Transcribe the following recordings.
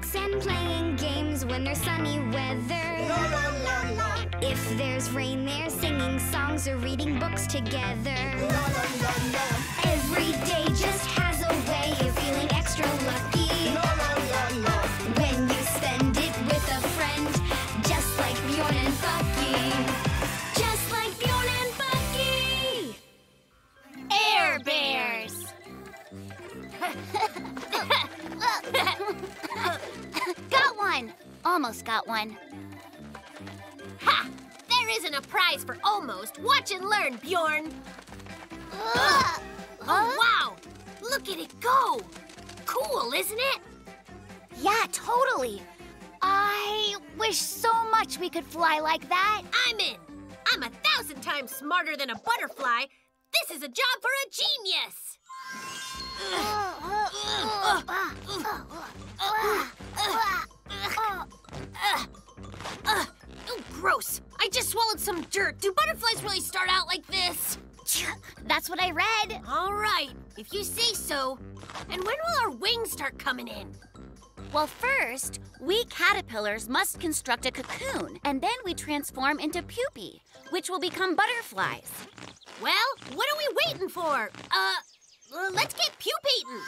books and playing games when there's sunny weather. La la la la. If there's rain, they're singing songs or reading books together. La la la la. Every day just has a way of feeling extra lucky. La la la la. When you spend it with a friend, just like Bjorn and Bucky. Just like Bjorn and Bucky. Air Bears! Got one! Almost got one. Ha! There isn't a prize for almost. Watch and learn, Bjorn. Huh? Oh, wow! Look at it go! Cool, isn't it? Yeah, totally. I wish so much we could fly like that. I'm in. I'm 1,000 times smarter than a butterfly. This is a job for a genius. Oh, gross. I just swallowed some dirt. Do butterflies really start out like this? That's what I read. All right, if you say so. And when will our wings start coming in? Well, first, we caterpillars must construct a cocoon, and then we transform into pupae, which will become butterflies. Well, what are we waiting for? Let's get pupating.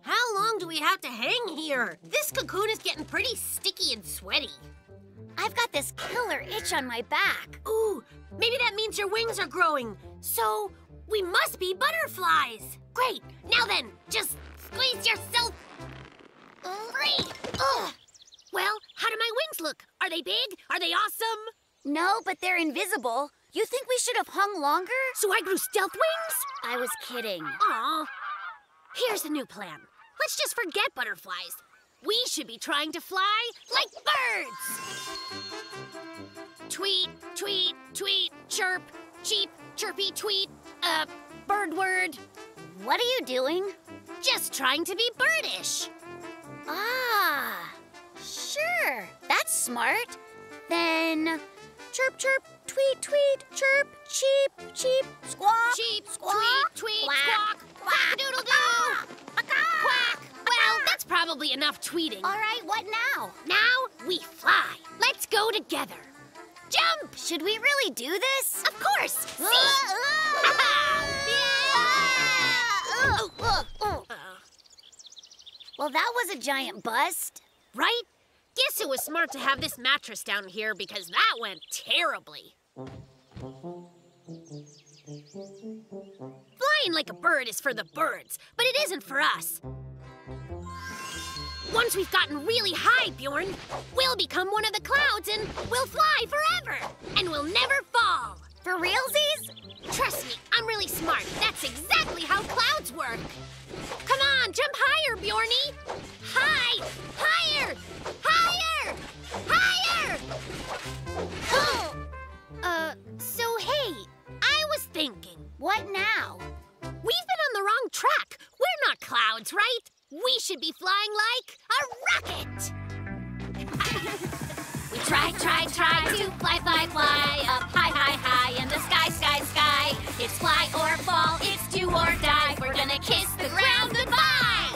How long do we have to hang here? This cocoon is getting pretty sticky and sweaty. I've got this killer itch on my back. Ooh, maybe that means your wings are growing. So, we must be butterflies. Great, now then, just squeeze yourself free. Ugh. Well, how do my wings look? Are they big? Are they awesome? No, but they're invisible. You think we should have hung longer? So I grew stealth wings? I was kidding. Aw. Here's a new plan. Let's just forget butterflies. We should be trying to fly like birds. Tweet, tweet, tweet, chirp, cheep, chirpy, tweet, bird word. What are you doing? Just trying to be birdish. Ah, sure. That's smart. Then chirp, chirp, tweet, tweet, chirp, cheep, cheep, squawk, Cheep, squawk, tweet, tweet, quack, squawk, quack, doodle doo. Quack. Well, that's probably enough tweeting. All right, what now? Now we fly. Let's go together. Jump! Should we really do this? Of course. See? Well, that was a giant bust. Right? Guess it was smart to have this mattress down here because that went terribly. Flying like a bird is for the birds, but it isn't for us. Once we've gotten really high, Bjorn, we'll become one of the clouds and we'll fly forever. And we'll never fall. For realsies? Trust me, I'm really smart. That's exactly how clouds work. Come on, jump higher, Bjorny. High! Higher! Higher! Higher! So hey, I was thinking. What now? We've been on the wrong track. We're not clouds, right? We should be flying like a rocket. We try to fly, fly, fly up high, high, high in the sky, sky, sky. It's fly or fall, it's do or die. We're gonna kiss the ground goodbye.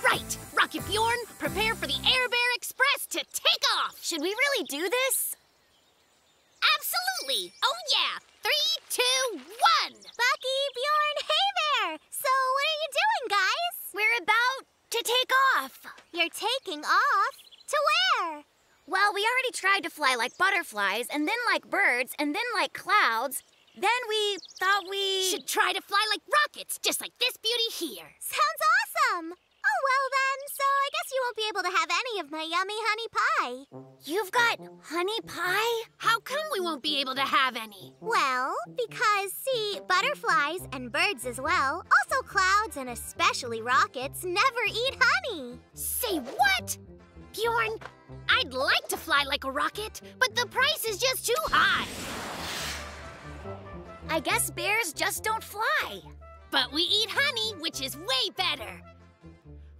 Right, Rocket Bjorn, prepare for the Air Bear Express to take off. Should we really do this? Absolutely. Oh yeah. 3, 2, 1. Bucky, Bjorn, hey there! So what are you doing, guys? We're about to take off. You're taking off? To where? Well, we already tried to fly like butterflies, and then like birds, and then like clouds. Then we thought we Should try to fly like rockets, just like this beauty here. Sounds awesome! Oh, well then, so I guess you won't be able to have any of my yummy honey pie. You've got honey pie? How come we won't be able to have any? Well, because, see, butterflies and birds as well, also clouds and especially rockets, never eat honey. Say what? Bjorn, I'd like to fly like a rocket, but the price is just too high. I guess bears just don't fly. But we eat honey, which is way better.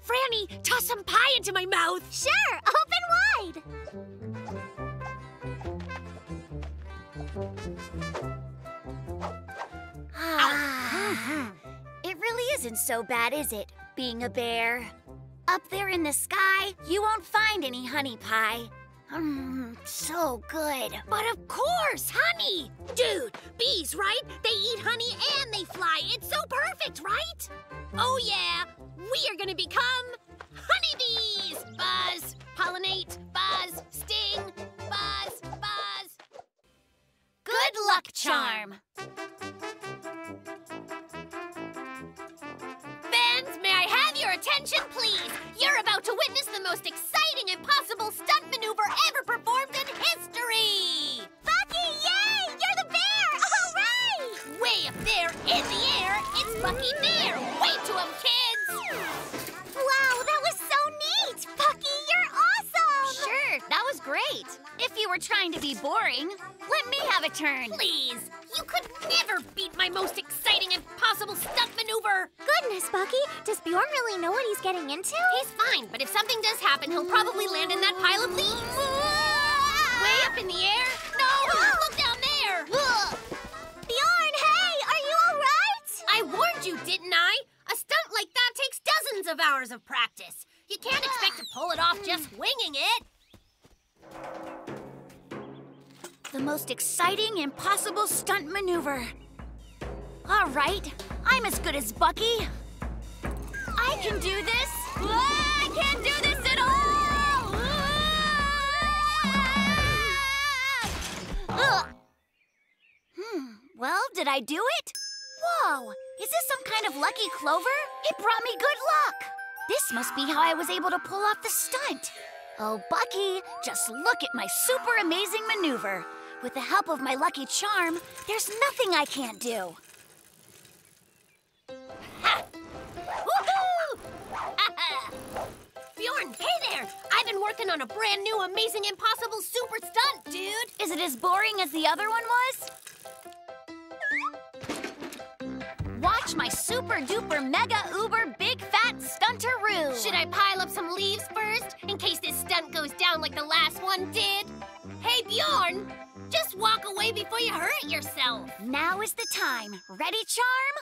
Franny, toss some pie into my mouth. Sure, open wide. It really isn't so bad, is it, being a bear? Up there in the sky, you won't find any honey pie. So good. But of course, honey! Dude, bees, right? They eat honey and they fly. It's so perfect, right? Oh yeah, we are gonna become honeybees! Buzz, pollinate, buzz, sting, buzz, buzz. Good luck charm. Fans, may I have your attention, please? You're about to witness the most exciting and possible stunt maneuver ever performed in history! Bucky, yay! You're the bear! All right! Way up there in the air, it's Bucky Bear! Wave to him, kids! Wow, that was so neat! Bucky, you're awesome! Sure, that was great. If you were trying to be boring, let me have a turn. Please, you could never beat my most exciting and possible stunt maneuver! Goodness, Bucky, does Bjorn really know what he's getting into? He's fine, but if something does happen, he'll probably land in that pile of leaves. Way up in the air? No! Look down there! Bjorn, hey! Are you all right? I warned you, didn't I? A stunt like that takes dozens of hours of practice. You can't expect to pull it off just winging it. The most exciting and possible stunt maneuver. All right, I'm as good as Bucky. I can do this. I can't do this at all. Well, did I do it? Whoa, is this some kind of lucky clover? It brought me good luck. This must be how I was able to pull off the stunt. Oh, Bucky, just look at my super amazing maneuver. With the help of my lucky charm, there's nothing I can't do. Ha! Woohoo! Bjorn, hey there! I've been working on a brand new, amazing, impossible super stunt, dude! Is it as boring as the other one was? Watch my super duper mega uber big fat stuntaroo! Should I pile up some leaves first, in case this stunt goes down like the last one did? Hey, Bjorn! Just walk away before you hurt yourself! Now is the time. Ready, charm?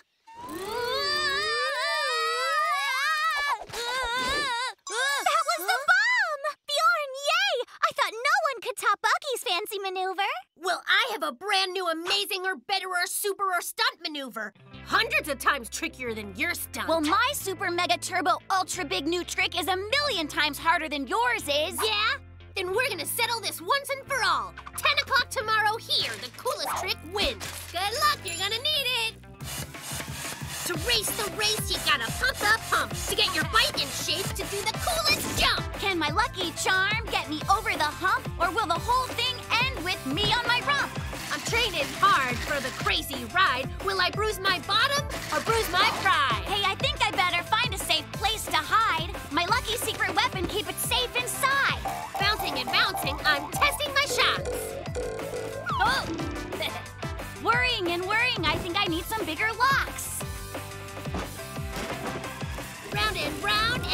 That was the bomb! Bjorn, yay! I thought no one could top Bucky's fancy maneuver. Well, I have a brand new amazing or better or super or stunt maneuver. Hundreds of times trickier than your stunt. Well, my super mega turbo ultra big new trick is 1,000,000 times harder than yours is. Yeah? Then we're gonna settle this once and for all. 10 o'clock tomorrow here. The coolest trick wins. Good luck, you're gonna need it. To race the race, you gotta pump the pump. To get your bike in shape to do the coolest jump. Can my lucky charm get me over the hump, or will the whole thing end with me on my rump? I'm training hard for the crazy ride. Will I bruise my bottom or bruise my pride? Hey, I think I better find a safe place to hide. My lucky secret weapon, keep it safe inside. Bouncing and bouncing, I'm testing my shots. Oh! Worrying and worrying, I think I need some bigger locks. Round and round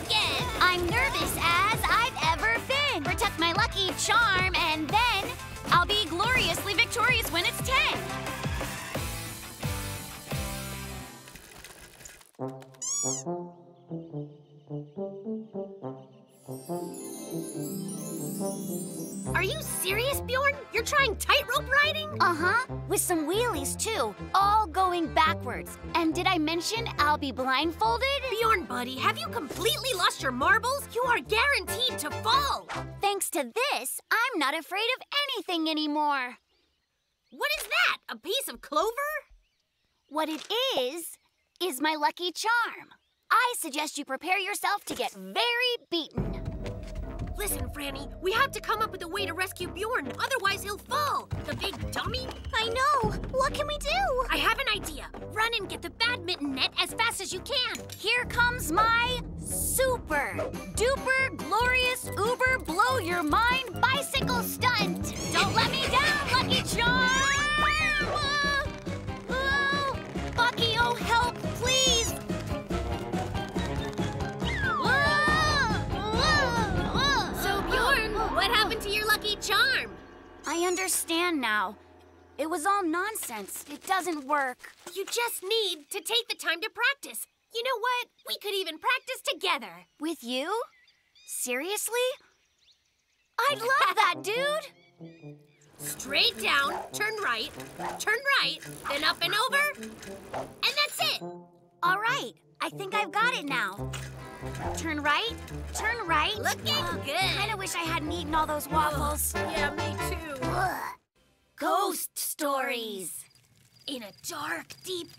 again. I'm nervous as I've ever been. Protect my lucky charm, and then I'll be gloriously victorious when it's 10. Are you serious, Bjorn? You're trying tightrope riding? Uh-huh, with some wheelies too, all going backwards. And did I mention I'll be blindfolded? Bjorn, buddy, have you completely lost your marbles? You are guaranteed to fall. Thanks to this, I'm not afraid of anything anymore. What is that? A piece of clover? What it is my lucky charm. I suggest you prepare yourself to get very beaten. Listen, Franny, we have to come up with a way to rescue Bjorn, otherwise he'll fall. The big dummy. I know. What can we do? I have an idea. Run and get the badminton net as fast as you can. Here comes my super duper glorious uber blow your mind bicycle stunt. Don't let me down, lucky charm. Bucky, oh help, please. So Bjorn, what happened to your lucky charm? I understand now. It was all nonsense. It doesn't work. You just need to take the time to practice. You know what? We could even practice together. With you? Seriously? I'd love that, dude! Straight down, turn right, then up and over, and that's it. All right, I think I've got it now. Turn right. Looking good. Kinda wish I hadn't eaten all those waffles. Yeah, me too. Ghost stories. In a dark, deep,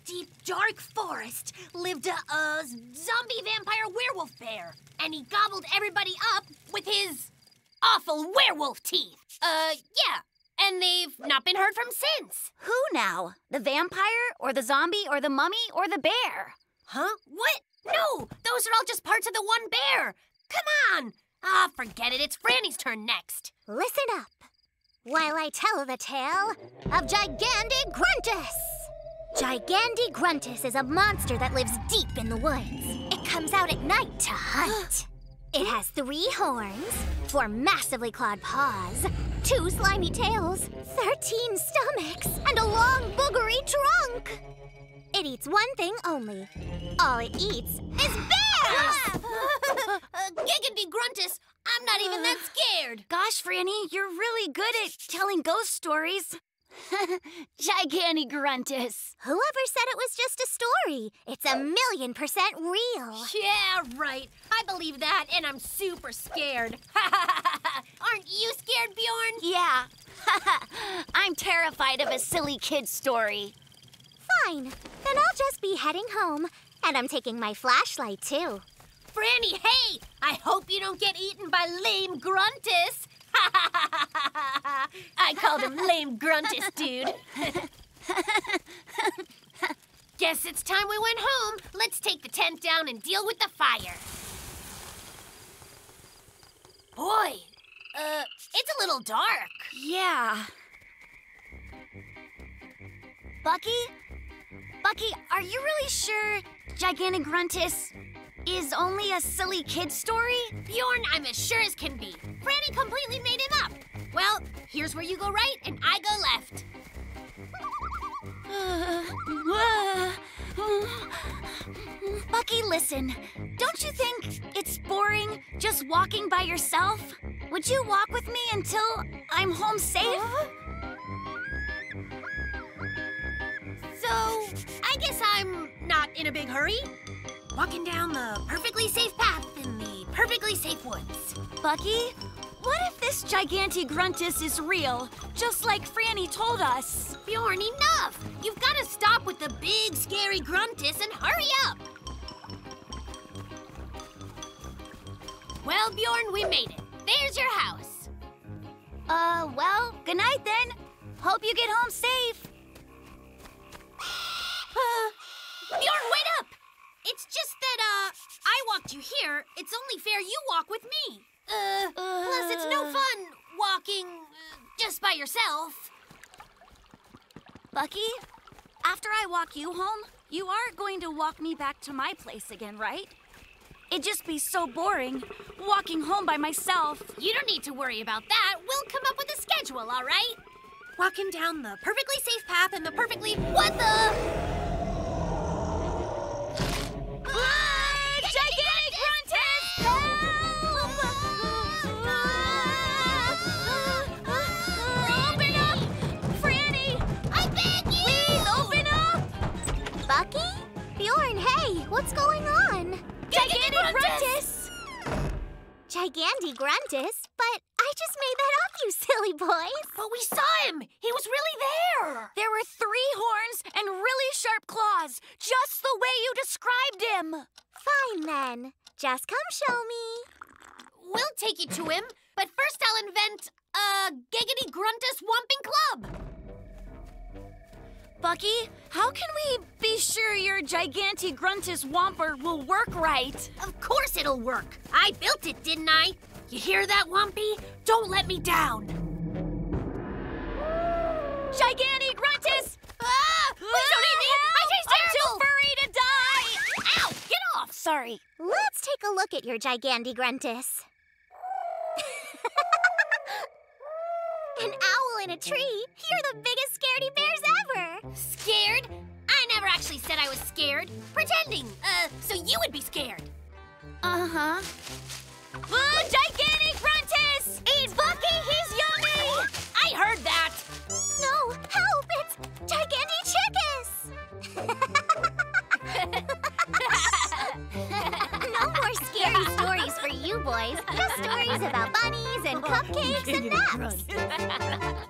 dark forest lived a zombie vampire werewolf bear. And he gobbled everybody up with his awful werewolf teeth. Yeah. And they've not been heard from since. Who now? The vampire, or the zombie, or the mummy, or the bear? Huh? What? No, those are all just parts of the one bear. Come on. Ah, forget it. It's Franny's turn next. Listen up while I tell the tale of Gigantic Gruntus. Gigantic Gruntus is a monster that lives deep in the woods. It comes out at night to hunt. It has 3 horns, 4 massively clawed paws, 2 slimy tails, 13 stomachs, and a long boogery trunk. It eats one thing only. All it eats is bears! Giggity Gruntus, I'm not even that scared. Gosh, Franny, you're really good at telling ghost stories. Gigantic Gruntus. Whoever said it was just a story? It's 1,000,000% real. Yeah, right. I believe that, and I'm super scared. Aren't you scared, Bjorn? Yeah. I'm terrified of a silly kid story. Fine. Then I'll just be heading home. And I'm taking my flashlight, too. Franny, hey! I hope you don't get eaten by lame Gruntus. I called him lame Gruntus, dude. Guess it's time we went home. Let's take the tent down and deal with the fire. Boy, it's a little dark. Yeah. Bucky, are you really sure Gigantic Gruntus is only a silly kid story? Bjorn, I'm as sure as can be. Franny completely made him up. Well, here's where you go right and I go left. Bucky, listen. Don't you think it's boring just walking by yourself? Would you walk with me until I'm home safe? So, I guess I'm not in a big hurry. Walking down the perfectly safe path in the perfectly safe woods. Bucky, what if this Gigantic Gruntus is real, just like Franny told us? Bjorn, enough! You've got to stop with the big, scary Gruntus and hurry up! Well, Bjorn, we made it. There's your house. Well, good night then. Hope you get home safe. Bjorn, wait up! It's just that, I walked you here. It's only fair you walk with me. Plus it's no fun walking just by yourself. Bucky, after I walk you home, you are going to walk me back to my place again, right? It'd just be so boring, walking home by myself. You don't need to worry about that. We'll come up with a schedule, all right? Walking down the perfectly safe path and the perfectly... What the... Gigantic Gruntus! Help! Open up! Franny! I beg you! Please open up! Bucky? Bjorn, hey, what's going on? Gigantic Gruntus! Gigantic Gruntus? But I just made that up, you silly boys. But we saw him! He was really there! There were 3 horns and really sharp claws, just the way you described him. Fine, then. Just come show me. We'll take you to him, but first I'll invent a Giggity Gruntus Whomping Club. Bucky, how can we be sure your Gigantic Gruntus Whomper will work right? Of course it'll work. I built it, didn't I? You hear that, Whompy? Don't let me down. Gigantic Gruntus! Ah! Please don't eat me! I taste I'm terrible! too furry to die! Ow! Get off! Sorry. Let's take a look at your Gigantic Gruntus. An owl in a tree? You're the biggest scaredy bears ever! Scared? I never actually said I was scared. Pretending, so you would be scared. Uh-huh. Gigantic Gruntus! It's Bucky! He's yummy! I heard that. No! Help! It's Gigantic Chickus! No more scary stories for you boys. Just stories about bunnies and cupcakes and naps.